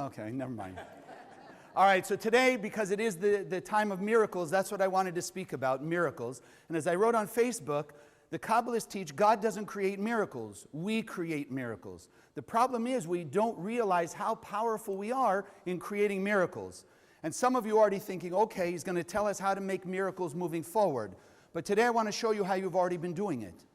Okay, never mind. All right, so today, because it is the time of miracles, that's what I wanted to speak about, miracles. And as I wrote on Facebook, the Kabbalists teach God doesn't create miracles. We create miracles. The problem is we don't realize how powerful we are in creating miracles. And some of you are already thinking, okay, he's going to tell us how to make miracles moving forward. But today I want to show you how you've already been doing it.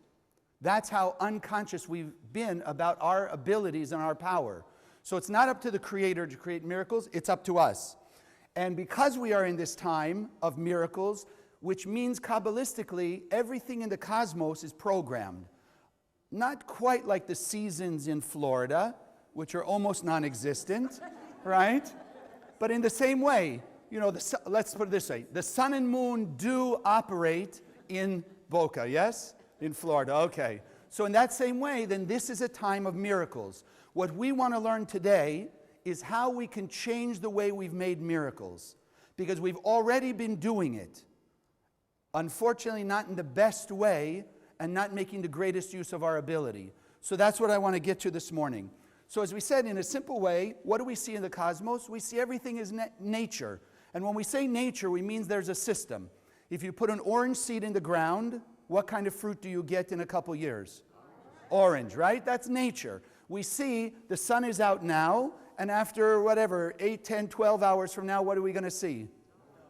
That's how unconscious we've been about our abilities and our power. So it's not up to the Creator to create miracles, it's up to us. And because we are in this time of miracles, which means Kabbalistically, everything in the cosmos is programmed. Not quite like the seasons in Florida, which are almost non-existent, right? But in the same way, you know, let's put it this way. The sun and moon do operate in Boca, yes? In Florida, okay. So in that same way, then this is a time of miracles. What we want to learn today is how we can change the way we've made miracles. Because we've already been doing it. Unfortunately, not in the best way and not making the greatest use of our ability. So that's what I want to get to this morning. So as we said, in a simple way, what do we see in the cosmos? We see everything as nature. And when we say nature, we mean there's a system. If you put an orange seed in the ground, what kind of fruit do you get in a couple years? Orange, right? That's nature. We see the sun is out now, and after whatever, 8, 10, 12 hours from now, what are we going to see?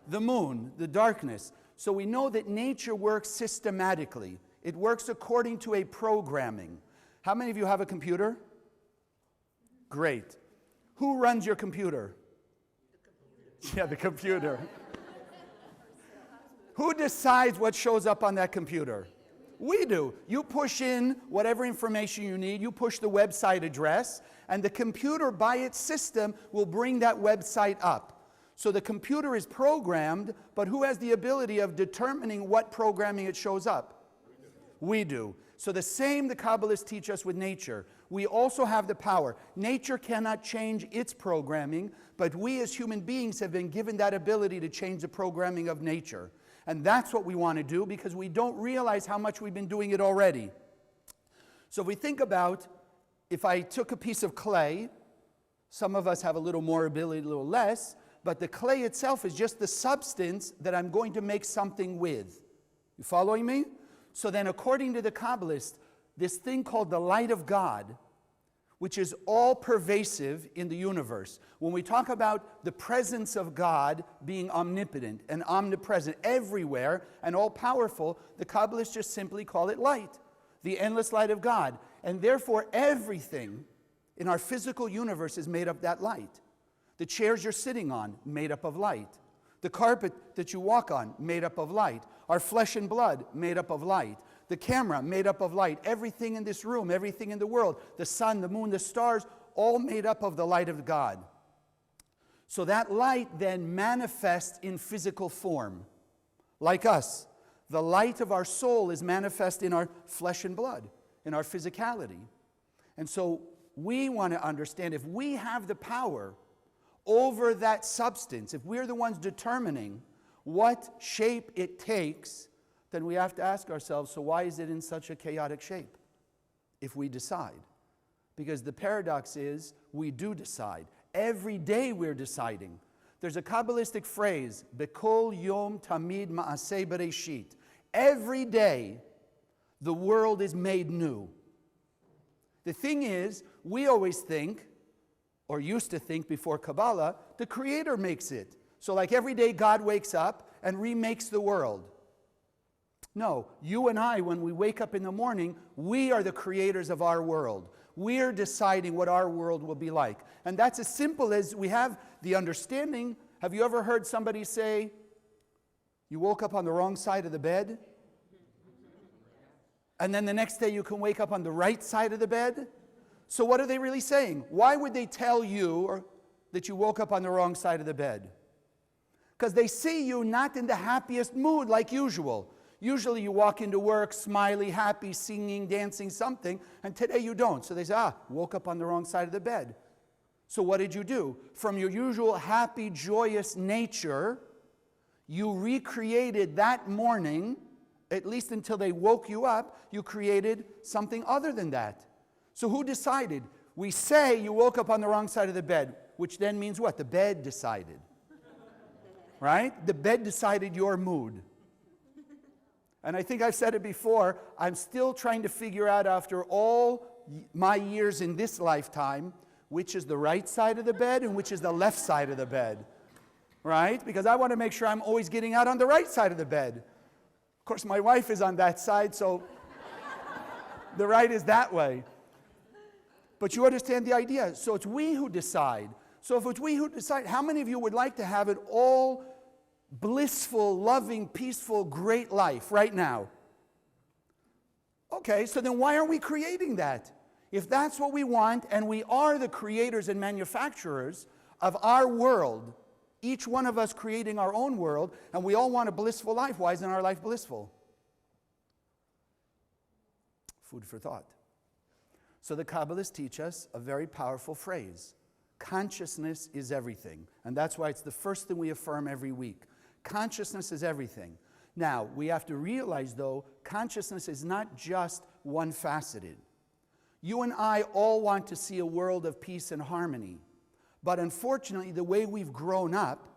The moon, the darkness. So we know that nature works systematically. It works according to a programming. How many of you have a computer? Great. Who runs your computer? Yeah, the computer. Who decides what shows up on that computer? We do. You push in whatever information you need, you push the website address, and the computer by its system will bring that website up. So the computer is programmed, but who has the ability of determining what programming it shows up? We do. So the same the Kabbalists teach us with nature. We also have the power. Nature cannot change its programming, but we as human beings have been given that ability to change the programming of nature. And that's what we want to do because we don't realize how much we've been doing it already. So if we think about, if I took a piece of clay, some of us have a little more ability, a little less, but the clay itself is just the substance that I'm going to make something with. You following me? So then according to the Kabbalists, this thing called the light of God, which is all pervasive in the universe. When we talk about the presence of God being omnipotent and omnipresent everywhere and all powerful, the Kabbalists just simply call it light, the endless light of God. And therefore everything in our physical universe is made of that light. The chairs you're sitting on, made up of light. The carpet that you walk on, made up of light. Our flesh and blood, made up of light. The camera, made up of light. Everything in this room, everything in the world, the sun, the moon, the stars, all made up of the light of God. So that light then manifests in physical form, like us. The light of our soul is manifest in our flesh and blood, in our physicality. And so we want to understand if we have the power over that substance, if we're the ones determining what shape it takes, then we have to ask ourselves, so why is it in such a chaotic shape if we decide? Because the paradox is we do decide. Every day we're deciding. There's a Kabbalistic phrase, Bekol Yom Tamid Ma'aseh Bereshit. Every day the world is made new. The thing is, we always think, or used to think before Kabbalah, the Creator makes it. So like every day God wakes up and remakes the world. No, you and I, when we wake up in the morning, we are the creators of our world. We're deciding what our world will be like. And that's as simple as we have the understanding. Have you ever heard somebody say, you woke up on the wrong side of the bed? And then the next day you can wake up on the right side of the bed? So what are they really saying? Why would they tell you that you woke up on the wrong side of the bed? Because they see you not in the happiest mood like usual. Usually you walk into work, smiley, happy, singing, dancing, something, and today you don't. So they say, woke up on the wrong side of the bed. So what did you do? From your usual happy, joyous nature, you recreated that morning, at least until they woke you up, you created something other than that. So who decided? We say you woke up on the wrong side of the bed. which then means what? The bed decided. Right? The bed decided your mood. And I think I've said it before, I'm still trying to figure out after all my years in this lifetime, which is the right side of the bed and which is the left side of the bed. Right? Because I want to make sure I'm always getting out on the right side of the bed. Of course, my wife is on that side, so the right is that way. But you understand the idea. So it's we who decide. So if it's we who decide, how many of you would like to have it all blissful, loving, peaceful, great life right now? Okay, so then why are we creating that? If that's what we want, and we are the creators and manufacturers of our world, each one of us creating our own world, and we all want a blissful life, why isn't our life blissful? Food for thought. So the Kabbalists teach us a very powerful phrase. Consciousness is everything. And that's why it's the first thing we affirm every week. Consciousness is everything. Now, we have to realize, though, consciousness is not just one-faceted. You and I all want to see a world of peace and harmony. But unfortunately, the way we've grown up,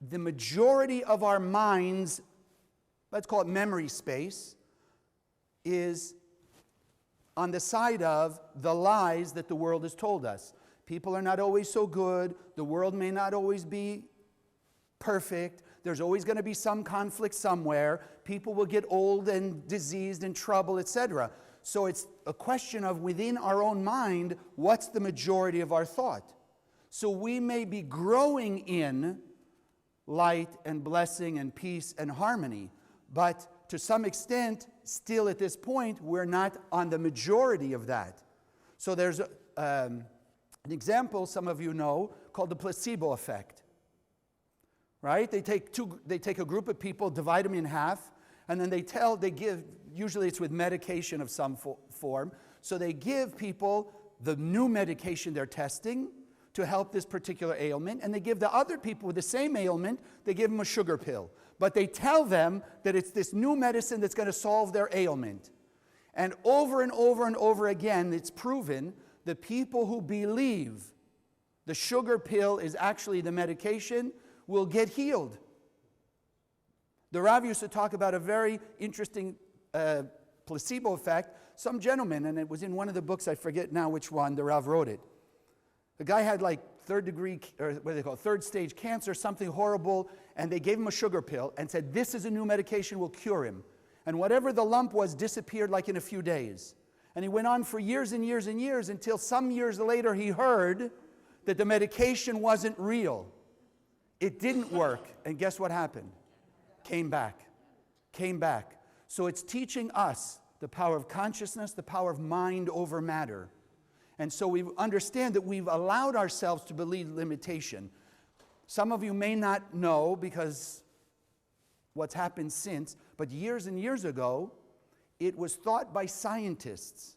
the majority of our minds, let's call it memory space, is on the side of the lies that the world has told us. People are not always so good. The world may not always be perfect. There's always going to be some conflict somewhere. People will get old and diseased and trouble, etc. So it's a question of within our own mind, what's the majority of our thought? So we may be growing in light and blessing and peace and harmony, but to some extent, still at this point, we're not on the majority of that. So there's an example some of you know called the placebo effect. Right? They take a group of people, divide them in half, and then they give, usually it's with medication of some form, so they give people the new medication they're testing to help this particular ailment, and they give the other people with the same ailment, they give them a sugar pill. But they tell them that it's this new medicine that's going to solve their ailment. And over and over and over again, it's proven the people who believe the sugar pill is actually the medication will get healed. The Rav used to talk about a very interesting placebo effect. Some gentleman, and it was in one of the books, I forget now which one, the Rav wrote it. The guy had like third stage cancer, something horrible, and they gave him a sugar pill and said, this is a new medication, will cure him. And whatever the lump was disappeared like in a few days. And he went on for years and years and years until some years later he heard that the medication wasn't real. It didn't work, and guess what happened? Came back. So it's teaching us the power of consciousness, the power of mind over matter. And so we understand that we've allowed ourselves to believe limitation. Some of you may not know because what's happened since, but years and years ago, it was thought by scientists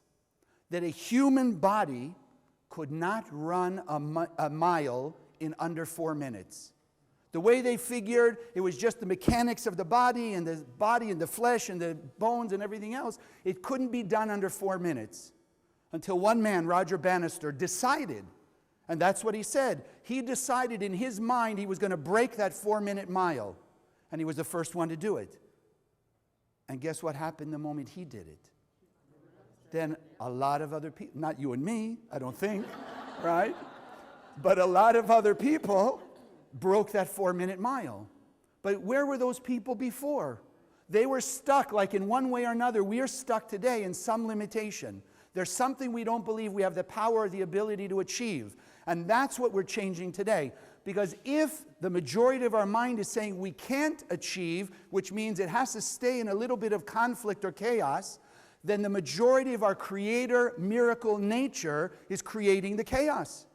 that a human body could not run a mile in under 4 minutes. The way they figured, it was just the mechanics of the body and the flesh and the bones and everything else. It couldn't be done under 4 minutes. Until one man, Roger Bannister, decided, and that's what he said. He decided in his mind he was going to break that 4-minute mile. And he was the first one to do it. And guess what happened the moment he did it? Then a lot of other people, not you and me, I don't think, right? But a lot of other people broke that 4-minute mile. But where were those people before? They were stuck, like in one way or another, we are stuck today in some limitation. There's something we don't believe we have the power or the ability to achieve. And that's what we're changing today. Because if the majority of our mind is saying we can't achieve, which means it has to stay in a little bit of conflict or chaos, then the majority of our creator miracle nature is creating the chaos.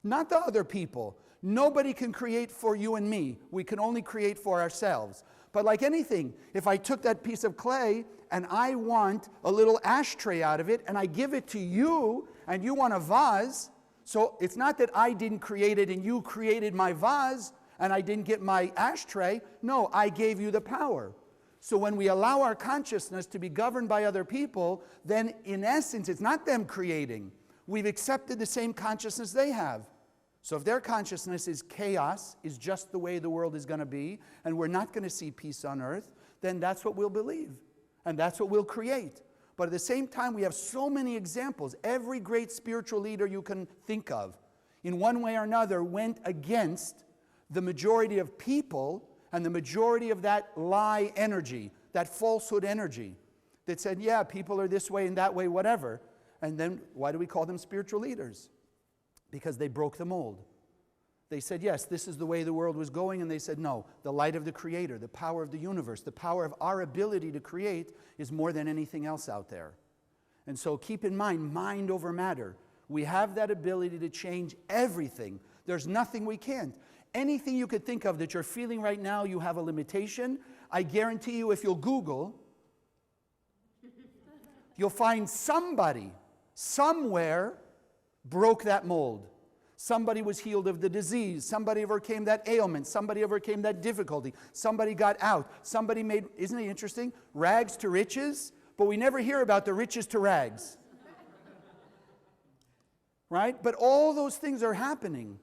Not the other people. Nobody can create for you and me. We can only create for ourselves. But like anything, if I took that piece of clay and I want a little ashtray out of it and I give it to you and you want a vase, so it's not that I didn't create it and you created my vase and I didn't get my ashtray. No, I gave you the power. So when we allow our consciousness to be governed by other people, then in essence, it's not them creating. We've accepted the same consciousness they have. So if their consciousness is chaos, is just the way the world is going to be, and we're not going to see peace on earth, then that's what we'll believe. And that's what we'll create. But at the same time, we have so many examples. Every great spiritual leader you can think of, in one way or another, went against the majority of people and the majority of that lie energy, that falsehood energy that said, yeah, people are this way and that way, whatever. And then why do we call them spiritual leaders? Because they broke the mold. They said, yes, this is the way the world was going, and they said, no, the light of the Creator, the power of the universe, the power of our ability to create is more than anything else out there. And so keep in mind over matter. We have that ability to change everything. There's nothing we can't. Anything you could think of that you're feeling right now, you have a limitation. I guarantee you, if you'll Google, you'll find somebody, somewhere, broke that mold. Somebody was healed of the disease. Somebody overcame that ailment. Somebody overcame that difficulty. Somebody got out. Somebody made, isn't it interesting? Rags to riches, but we never hear about the riches to rags. Right? But all those things are happening.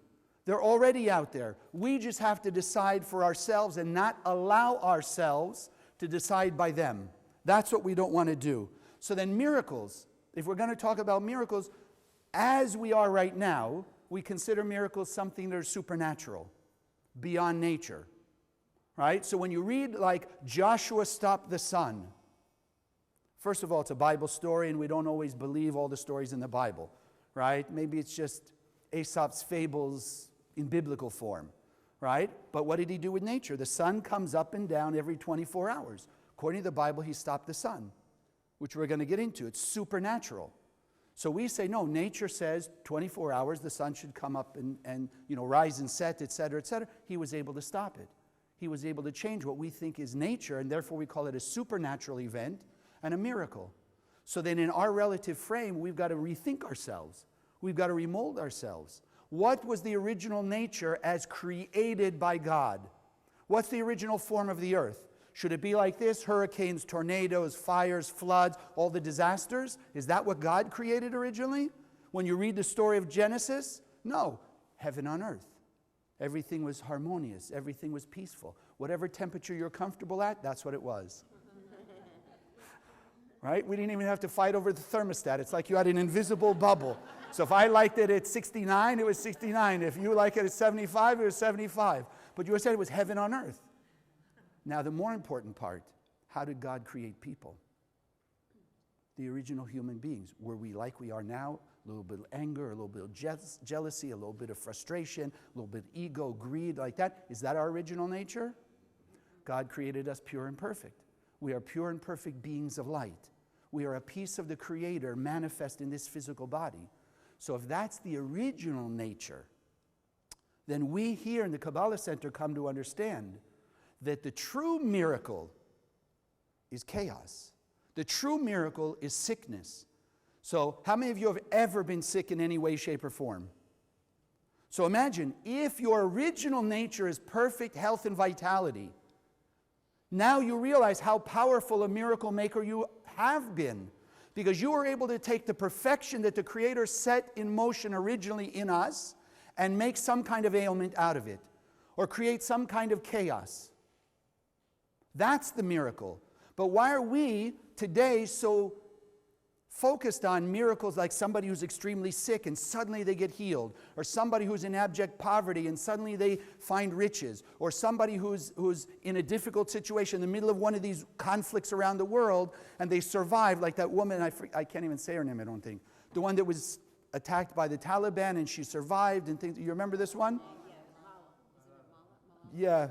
They're already out there. We just have to decide for ourselves and not allow ourselves to decide by them. That's what we don't want to do. So then miracles, if we're going to talk about miracles, as we are right now, we consider miracles something that are supernatural, beyond nature. Right? So when you read like Joshua stopped the sun, first of all, it's a Bible story and we don't always believe all the stories in the Bible. Right? Maybe it's just Aesop's fables in biblical form. Right? But what did he do with nature? The sun comes up and down every 24 hours. According to the Bible, he stopped the sun, which we're going to get into. It's supernatural. So we say, no, nature says 24 hours, the sun should come up and rise and set, etc., etc. He was able to stop it. He was able to change what we think is nature, and therefore we call it a supernatural event and a miracle. So then in our relative frame, we've got to rethink ourselves. We've got to remold ourselves. What was the original nature as created by God? What's the original form of the earth? Should it be like this? Hurricanes, tornadoes, fires, floods, all the disasters? Is that what God created originally? When you read the story of Genesis? No. Heaven on earth. Everything was harmonious. Everything was peaceful. Whatever temperature you're comfortable at, that's what it was. Right? We didn't even have to fight over the thermostat. It's like you had an invisible bubble. So if I liked it at 69, it was 69. If you like it at 75, it was 75. But you said it was heaven on earth. Now, the more important part, how did God create people? The original human beings. Were we like we are now? A little bit of anger, a little bit of jealousy, a little bit of frustration, a little bit of ego, greed, like that. Is that our original nature? God created us pure and perfect. We are pure and perfect beings of light. We are a piece of the Creator manifest in this physical body. So if that's the original nature, then we here in the Kabbalah Center come to understand that the true miracle is chaos. The true miracle is sickness. So how many of you have ever been sick in any way, shape, or form? So imagine, if your original nature is perfect health and vitality, now you realize how powerful a miracle maker you have been, because you were able to take the perfection that the Creator set in motion originally in us and make some kind of ailment out of it, or create some kind of chaos. That's the miracle. But why are we today so focused on miracles like somebody who's extremely sick and suddenly they get healed, or somebody who's in abject poverty and suddenly they find riches, or somebody who's in a difficult situation in the middle of one of these conflicts around the world and they survive, like that woman, I can't even say her name, I don't think, the one that was attacked by the Taliban and she survived and things. You remember this one? Yeah.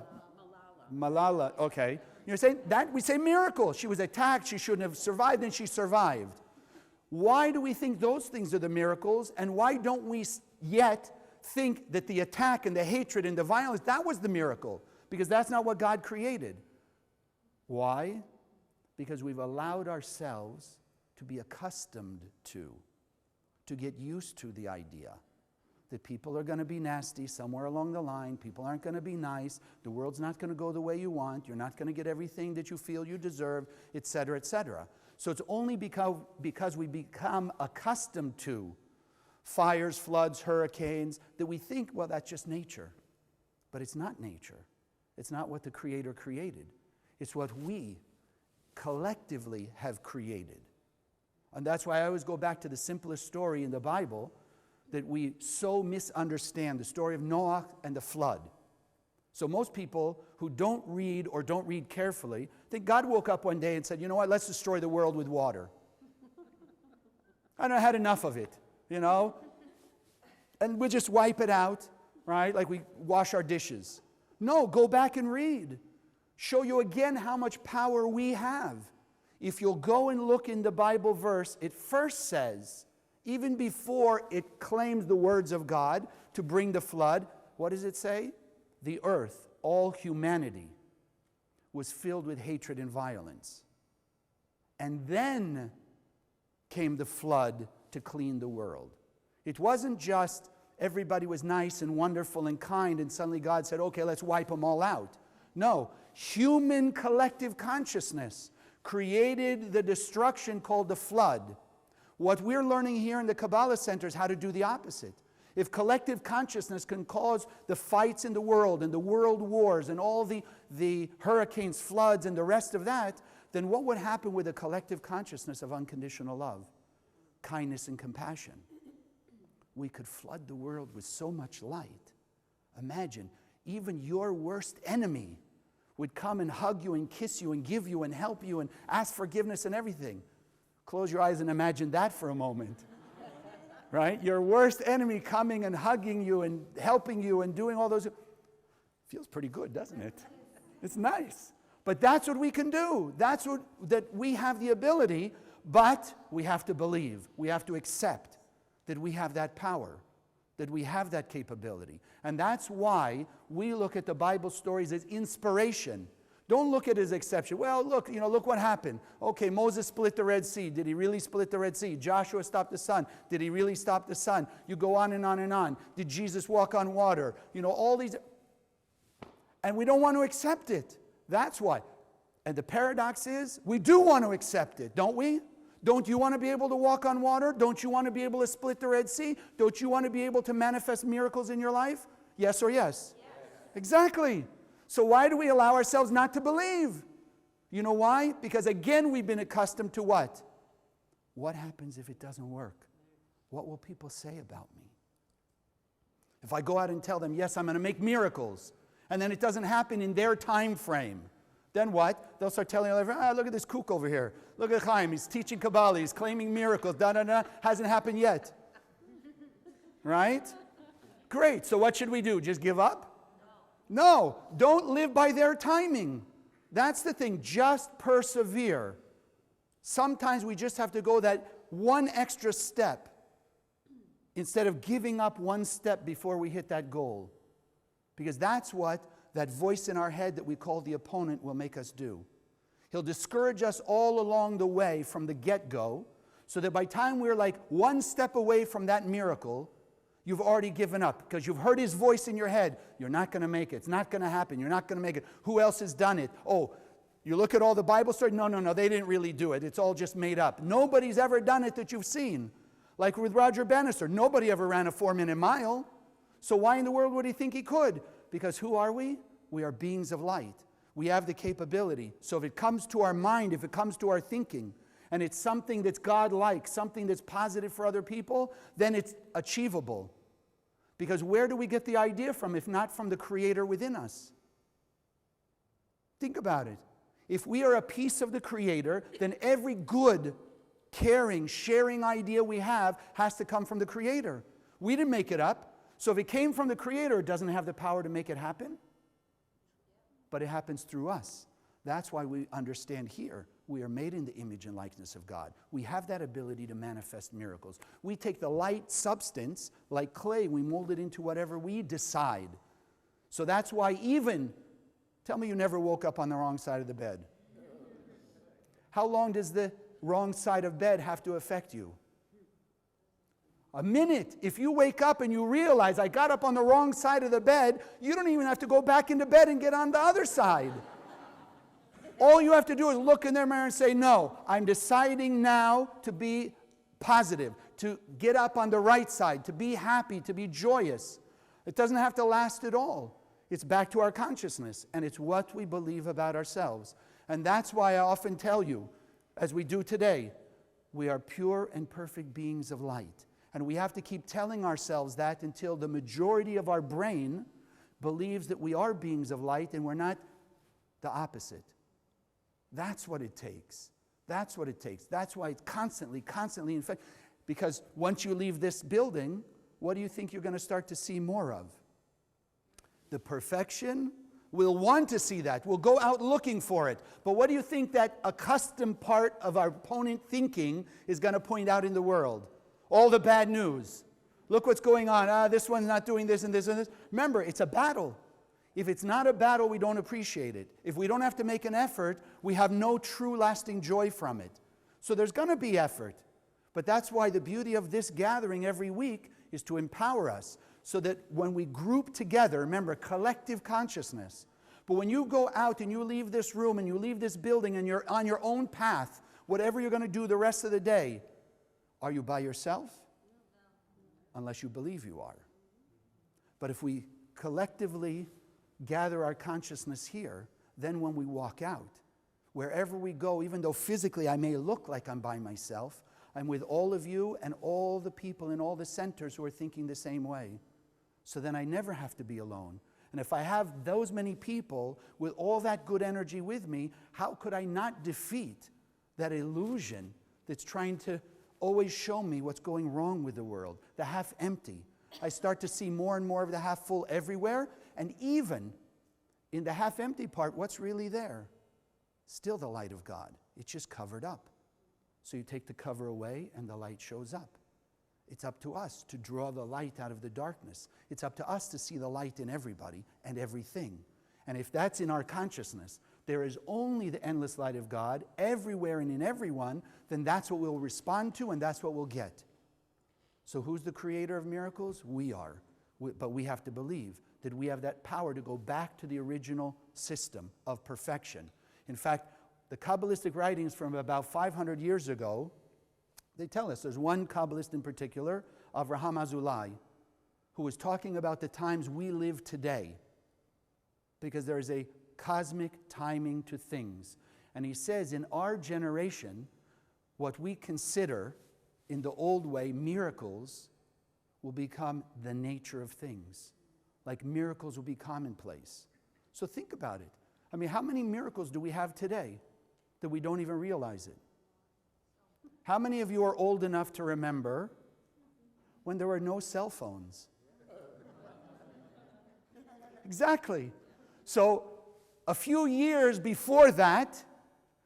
Malala, okay. You're saying that we say miracle. She was attacked, she shouldn't have survived, and she survived. Why do we think those things are the miracles, and why don't we yet think that the attack and the hatred and the violence, that was the miracle? Because that's not what God created. Why? Because we've allowed ourselves to be accustomed to get used to the idea that people are going to be nasty somewhere along the line, people aren't going to be nice, the world's not going to go the way you want, you're not going to get everything that you feel you deserve, etc., etc. So it's only because we become accustomed to fires, floods, hurricanes, that we think, well, that's just nature. But it's not nature. It's not what the Creator created. It's what we collectively have created. And that's why I always go back to the simplest story in the Bible that we so misunderstand, the story of Noah and the flood. So most people who don't read or don't read carefully think God woke up one day and said, you know what, let's destroy the world with water. I had enough of it, you know. And we'll just wipe it out, right, like we wash our dishes. No, go back and read. Show you again how much power we have. If you'll go and look in the Bible verse, it first says, even before it claims the words of God to bring the flood, what does it say? The earth, all humanity, was filled with hatred and violence. And then came the flood to clean the world. It wasn't just everybody was nice and wonderful and kind and suddenly God said, okay, let's wipe them all out. No, human collective consciousness created the destruction called the flood. What we're learning here in the Kabbalah Center is how to do the opposite. If collective consciousness can cause the fights in the world and the world wars and all the hurricanes, floods, and the rest of that, then what would happen with a collective consciousness of unconditional love, kindness, and compassion? We could flood the world with so much light. Imagine, even your worst enemy would come and hug you and kiss you and give you and help you and ask forgiveness and everything. Close your eyes and imagine that for a moment. Right? Your worst enemy coming and hugging you and helping you and doing all those. Feels pretty good, doesn't it? It's nice. But that's what we can do. That we have the ability, but we have to believe. We have to accept that we have that power, that we have that capability. And that's why we look at the Bible stories as inspiration. Don't look at it as exception. Well, look, look what happened. Okay, Moses split the Red Sea. Did he really split the Red Sea? Joshua stopped the sun. Did he really stop the sun? You go on and on and on. Did Jesus walk on water? All these. And we don't want to accept it. That's why. And the paradox is, we do want to accept it, don't we? Don't you want to be able to walk on water? Don't you want to be able to split the Red Sea? Don't you want to be able to manifest miracles in your life? Yes or yes? Yes. Exactly. So why do we allow ourselves not to believe? You know why? Because again, we've been accustomed to what? What happens if it doesn't work? What will people say about me? If I go out and tell them, yes, I'm going to make miracles, and then it doesn't happen in their time frame, then what? They'll start telling everyone, look at this kook over here. Look at Chaim, he's teaching Kabbalah, he's claiming miracles, hasn't happened yet. Right? Great, so what should we do? Just give up? No, don't live by their timing. That's the thing, just persevere. Sometimes we just have to go that one extra step instead of giving up one step before we hit that goal. Because that's what that voice in our head that we call the opponent will make us do. He'll discourage us all along the way from the get-go, so that by the time we're like one step away from that miracle, you've already given up because you've heard his voice in your head. You're not going to make it. It's not going to happen. You're not going to make it. Who else has done it? Oh, you look at all the Bible stories. No, they didn't really do it. It's all just made up. Nobody's ever done it that you've seen. Like with Roger Bannister, nobody ever ran a 4-minute mile. So why in the world would he think he could? Because who are we? We are beings of light. We have the capability. So if it comes to our mind, if it comes to our thinking, and it's something that's God-like, something that's positive for other people, then it's achievable. Because where do we get the idea from if not from the Creator within us? Think about it. If we are a piece of the Creator, then every good, caring, sharing idea we have has to come from the Creator. We didn't make it up. So if it came from the Creator, it doesn't have the power to make it happen. But it happens through us. That's why we understand here. We are made in the image and likeness of God. We have that ability to manifest miracles. We take the light substance, like clay, we mold it into whatever we decide. So that's why even, tell me you never woke up on the wrong side of the bed. How long does the wrong side of bed have to affect you? A minute. If you wake up and you realize I got up on the wrong side of the bed, you don't even have to go back into bed and get on the other side. All you have to do is look in their mirror and say, no, I'm deciding now to be positive, to get up on the right side, to be happy, to be joyous. It doesn't have to last at all. It's back to our consciousness, and it's what we believe about ourselves. And that's why I often tell you, as we do today, we are pure and perfect beings of light. And we have to keep telling ourselves that until the majority of our brain believes that we are beings of light and we're not the opposite. That's what it takes. That's what it takes. That's why it's constantly in fact, because once you leave this building, what do you think you're going to start to see more of? The perfection. We'll want to see that. We'll go out looking for it. But what do you think that accustomed part of our opponent thinking is going to point out in the world? All the bad news. Look what's going on. This one's not doing this and this and this. Remember, it's a battle. If it's not a battle, we don't appreciate it. If we don't have to make an effort, we have no true lasting joy from it. So there's going to be effort. But that's why the beauty of this gathering every week is to empower us, so that when we group together, remember, collective consciousness. But when you go out and you leave this room and you leave this building and you're on your own path, whatever you're going to do the rest of the day, are you by yourself? Unless you believe you are. But if we collectively gather our consciousness here, then when we walk out, wherever we go, even though physically I may look like I'm by myself, I'm with all of you and all the people in all the centers who are thinking the same way. So then I never have to be alone. And if I have those many people with all that good energy with me, how could I not defeat that illusion that's trying to always show me what's going wrong with the world, the half empty? I start to see more and more of the half full everywhere, and even in the half empty part, what's really there? Still the light of God. It's just covered up. So you take the cover away and the light shows up. It's up to us to draw the light out of the darkness. It's up to us to see the light in everybody and everything. And if that's in our consciousness, there is only the endless light of God everywhere and in everyone, then that's what we'll respond to and that's what we'll get. So who's the creator of miracles? We are. But we have to believe that we have that power to go back to the original system of perfection. In fact, the Kabbalistic writings from about 500 years ago, they tell us, there's one Kabbalist in particular, Avraham Azulai, who was talking about the times we live today, because there is a cosmic timing to things. And he says, in our generation, what we consider in the old way miracles will become the nature of things. Like miracles will be commonplace. So think about it. I mean, how many miracles do we have today that we don't even realize it? How many of you are old enough to remember when there were no cell phones? Exactly. So a few years before that,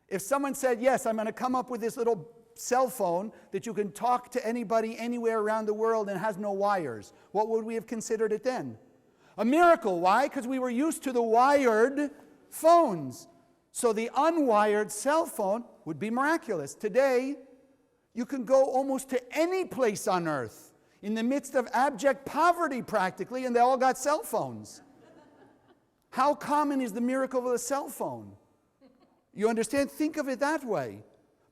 if someone said, yes, I'm going to come up with this little cell phone that you can talk to anybody anywhere around the world and has no wires, what would we have considered it then? A miracle. Why? Because we were used to the wired phones. So the unwired cell phone would be miraculous. Today, you can go almost to any place on earth in the midst of abject poverty practically, and they all got cell phones. How common is the miracle of a cell phone? You understand? Think of it that way.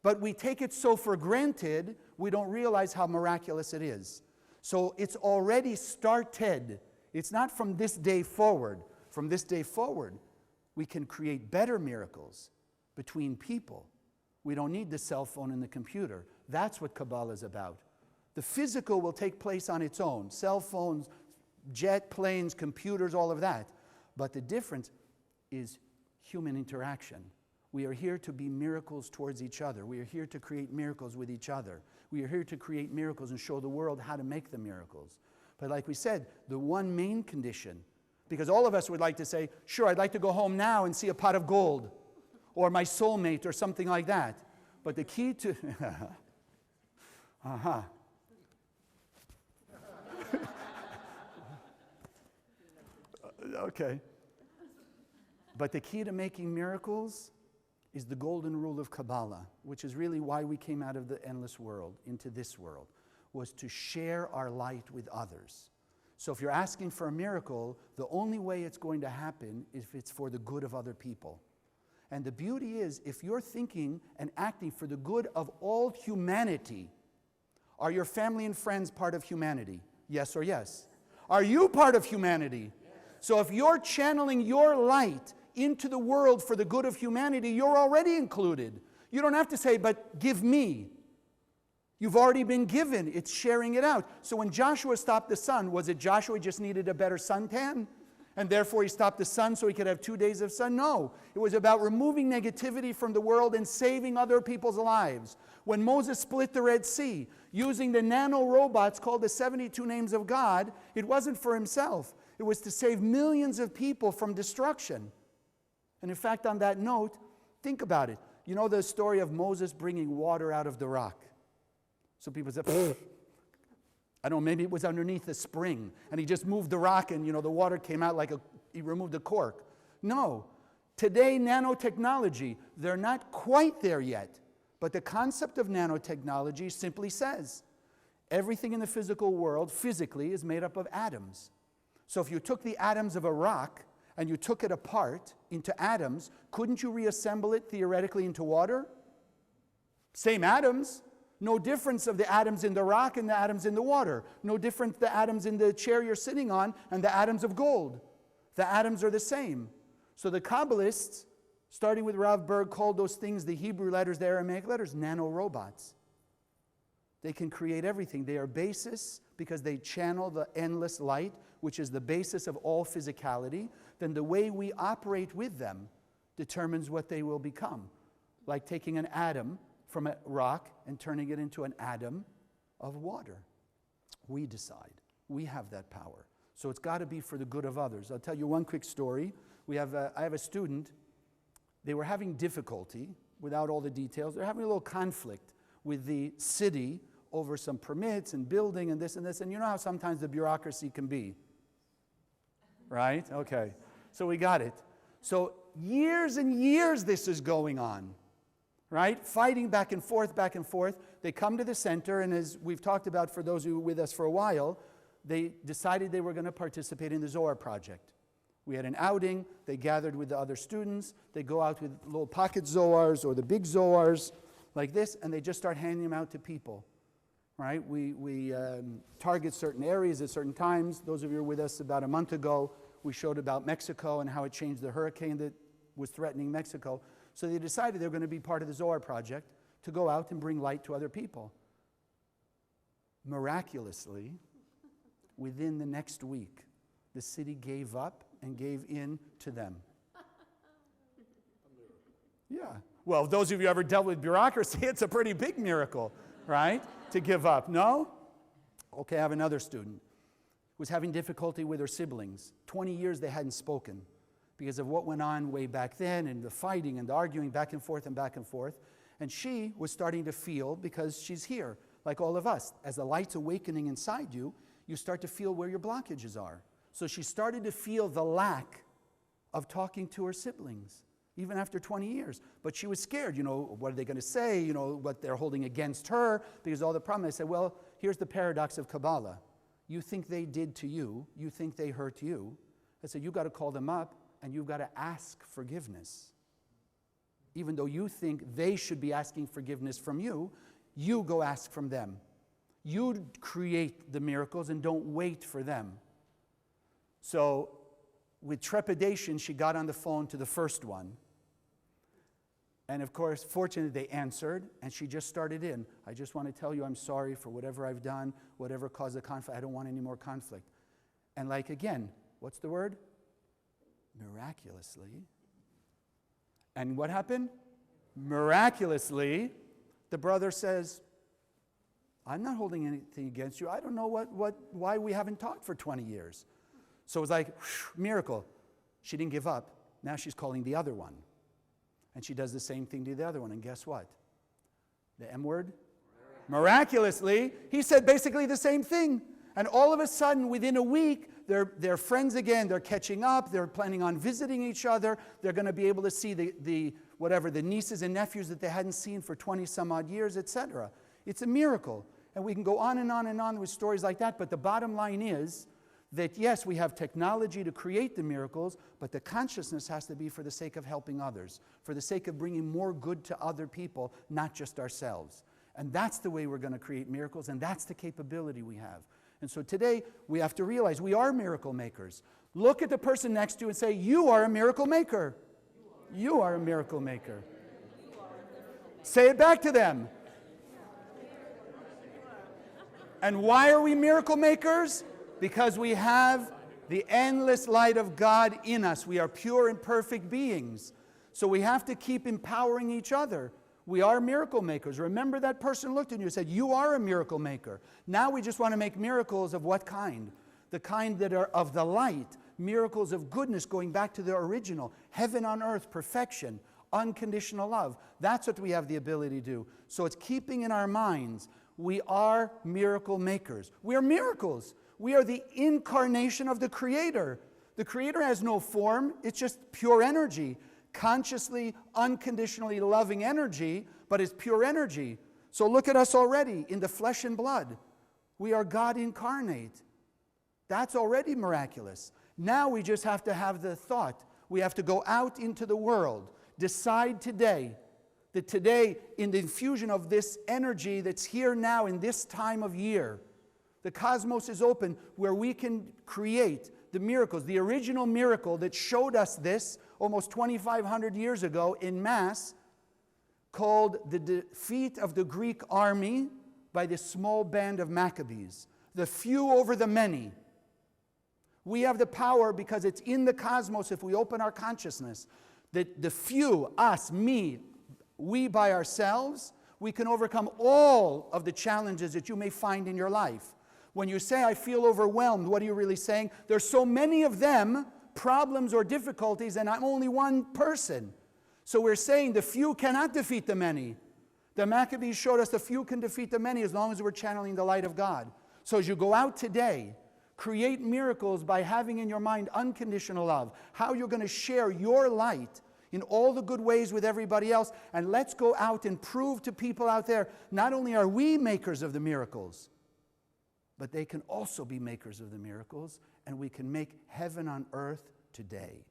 But we take it so for granted, we don't realize how miraculous it is. So it's already started. It's not from this day forward. From this day forward, we can create better miracles between people. We don't need the cell phone and the computer. That's what Kabbalah is about. The physical will take place on its own. Cell phones, jet planes, computers, all of that. But the difference is human interaction. We are here to be miracles towards each other. We are here to create miracles with each other. We are here to create miracles and show the world how to make the miracles. But like we said, the one main condition, because all of us would like to say, sure, I'd like to go home now and see a pot of gold, or my soulmate, or something like that. But the key to... Okay. But the key to making miracles is the golden rule of Kabbalah, which is really why we came out of the endless world into this world, was to share our light with others. So if you're asking for a miracle, the only way it's going to happen is if it's for the good of other people. And the beauty is, if you're thinking and acting for the good of all humanity, Are your family and friends part of humanity? Yes or yes? Are you part of humanity? So if you're channeling your light into the world for the good of humanity, you're already included. You don't have to say, but give me. You've already been given. It's sharing it out. So when Joshua stopped the sun, was it Joshua just needed a better suntan? And therefore he stopped the sun so he could have 2 days of sun? No. It was about removing negativity from the world and saving other people's lives. When Moses split the Red Sea, using the nano robots called the 72 names of God, it wasn't for himself. It was to save millions of people from destruction. And in fact, on that note, think about it. You know the story of Moses bringing water out of the rock? So people say, I don't know, maybe it was underneath a spring, and he just moved the rock and, the water came out like he removed the cork. No. Today, nanotechnology, they're not quite there yet. But the concept of nanotechnology simply says, everything in the physical world, physically, is made up of atoms. So if you took the atoms of a rock and you took it apart into atoms, couldn't you reassemble it theoretically into water? Same atoms. No difference of the atoms in the rock and the atoms in the water. No difference the atoms in the chair you're sitting on and the atoms of gold. The atoms are the same. So the Kabbalists, starting with Rav Berg, called those things, the Hebrew letters, the Aramaic letters, nanorobots. They can create everything. They are basis because they channel the endless light, which is the basis of all physicality. Then the way we operate with them determines what they will become. Like taking an atom from a rock and turning it into an atom of water. We decide. We have that power. So it's got to be for the good of others. I'll tell you one quick story. I have a student. They were having difficulty, without all the details, they're having a little conflict with the city over some permits and building and this. And you know how sometimes the bureaucracy can be. Right? Okay. So we got it. So years and years this is going on. Right? Fighting back and forth, back and forth. They come to the center, and as we've talked about for those who were with us for a while, they decided they were going to participate in the Zohar project. We had an outing. They gathered with the other students. They go out with little pocket Zohars or the big Zohars like this, and they just start handing them out to people. Right? We target certain areas at certain times. Those of you who were with us about a month ago, we showed about Mexico and how it changed the hurricane that was threatening Mexico. So they decided they were going to be part of the Zohar project to go out and bring light to other people. Miraculously, within the next week, the city gave up and gave in to them. Yeah. Well, those of you who ever dealt with bureaucracy, it's a pretty big miracle, right? To give up. No? Okay, I have another student who was having difficulty with her siblings. 20 years they hadn't spoken, because of what went on way back then and the fighting and the arguing back and forth and back and forth. And she was starting to feel, because she's here, like all of us, as the light's awakening inside you, you start to feel where your blockages are. So she started to feel the lack of talking to her siblings, even after 20 years. But she was scared, what are they going to say, what they're holding against her, because all the problem. I said, well, here's the paradox of Kabbalah. You think they did to you, you think they hurt you. I said, you've got to call them up, and you've got to ask forgiveness. Even though you think they should be asking forgiveness from you, you go ask from them. You create the miracles and don't wait for them. So with trepidation, she got on the phone to the first one. And of course, fortunately, they answered, and she just started in. I just want to tell you I'm sorry for whatever I've done, whatever caused the conflict. I don't want any more conflict. And like again, what's the word? Miraculously. And what happened? Miraculously, the brother says, I'm not holding anything against you. I don't know why we haven't talked for 20 years. So it was like, miracle. She didn't give up. Now she's calling the other one. And she does the same thing to the other one. And guess what? The M word? Miraculously, he said basically the same thing. And all of a sudden, within a week, they're friends again. They're catching up. They're planning on visiting each other. They're going to be able to see the nieces and nephews that they hadn't seen for 20 some odd years, etc. It's a miracle. And we can go on and on and on with stories like that. But the bottom line is that, yes, we have technology to create the miracles, but the consciousness has to be for the sake of helping others, for the sake of bringing more good to other people, not just ourselves. And that's the way we're going to create miracles, and that's the capability we have. And so today, we have to realize we are miracle makers. Look at the person next to you and say, you are a miracle maker. You are a miracle maker. Say it back to them. And why are we miracle makers? Because we have the endless light of God in us. We are pure and perfect beings. So we have to keep empowering each other. We are miracle makers. Remember that person looked at you and said, you are a miracle maker. Now we just want to make miracles of what kind? The kind that are of the light. Miracles of goodness going back to the original. Heaven on earth, perfection, unconditional love. That's what we have the ability to do. So it's keeping in our minds, we are miracle makers. We are miracles. We are the incarnation of the Creator. The Creator has no form. It's just pure energy. Consciously, unconditionally loving energy, but it's pure energy. So look at us already in the flesh and blood. We are God incarnate. That's already miraculous. Now we just have to have the thought. We have to go out into the world. Decide today that today, in the infusion of this energy that's here now in this time of year, the cosmos is open where we can create the miracles. The original miracle that showed us this almost 2,500 years ago in Mass, called the defeat of the Greek army by this small band of Maccabees. The few over the many. We have the power because it's in the cosmos if we open our consciousness. That the few, us, me, we by ourselves, we can overcome all of the challenges that you may find in your life. When you say, I feel overwhelmed, what are you really saying? There's so many of them, problems or difficulties, and I'm only one person. So we're saying the few cannot defeat the many. The Maccabees showed us the few can defeat the many as long as we're channeling the light of God. So as you go out today, create miracles by having in your mind unconditional love. How you're going to share your light in all the good ways with everybody else. And let's go out and prove to people out there, not only are we makers of the miracles, but they can also be makers of the miracles, and we can make heaven on earth today.